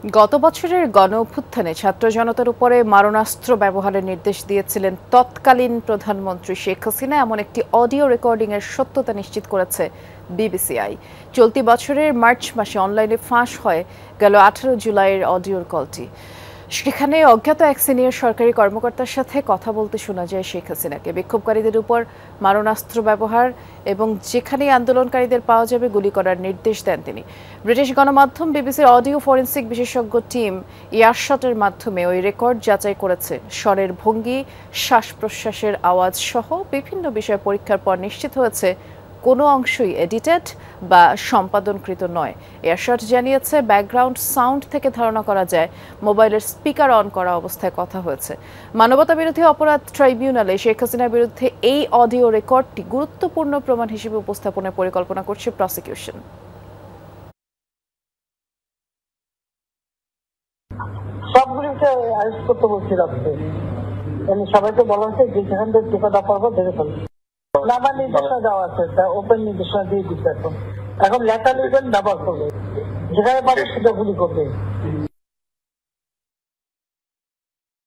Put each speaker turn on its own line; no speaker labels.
গত বছরের গণঅভ্যুত্থানে ছাত্র জনতার উপরে মারণাস্ত্র ব্যবহারের নির্দেশ দিয়েছিলেন তৎকালীন প্রধানমন্ত্রী শেখ হাসিনা। এমন একটি অডিও রেকর্ডিংয়ের সত্যতা নিশ্চিত করেছে বিবিসিআই। চলতি বছরের মার্চ মাসে অনলাইনে ফাঁস হয় গেল 18 জুলাইয়ের অডিওর কলটি। সেখানে অজ্ঞাত এক সিনিয়র সরকারি কর্মকর্তার সাথে কথা বলতে শোনা যায় শেখ হাসিনাকে। বিক্ষোভকারীদের উপর মারণাস্ত্র ব্যবহার এবং যেখানেই আন্দোলনকারীদের পাওয়া যাবে গুলি করার নির্দেশ দেন তিনি। ব্রিটিশ গণমাধ্যম বিবিসির অডিও ফরেন্সিক বিশেষজ্ঞ টিম ইয়ারশটের মাধ্যমে ওই রেকর্ড যাচাই করেছে। স্বরের ভঙ্গি, শ্বাস প্রশ্বাসের আওয়াজ সহ বিভিন্ন বিষয় পরীক্ষার পর নিশ্চিত হয়েছে কোনো অংশই এডিটেড বা সম্পাদনকৃত নয়। এয়ারশট জানিয়েছে, ব্যাকগ্রাউন্ড সাউন্ড থেকে ধারণা করা যায় মোবাইলের স্পিকার অন করা অবস্থায় কথা হয়েছে। মানবতাবিরোধী অপরাধ ট্রাইব্যুনালে শেখ হাসিনার বিরুদ্ধে এই অডিও রেকর্ডটি গুরুত্বপূর্ণ প্রমাণ হিসেবে উপস্থাপনের পরিকল্পনা করছে প্রসিকিউশন।
সবগুলিকে অ্যারেস্ট করতে বলছি রাখতে, সবাইকে বলা হচ্ছে যে যেখান থেকে টিকাটা পারবো ধরে ফেলবে। নামার নির্দেশনা দেওয়া আছে, ওপেন নির্দেশনা দিয়ে দিচ্ছে। এখন লেখা লিখবেন, ব্যবহার করবে, যেখানে পাবে সেটা গুলি করবে।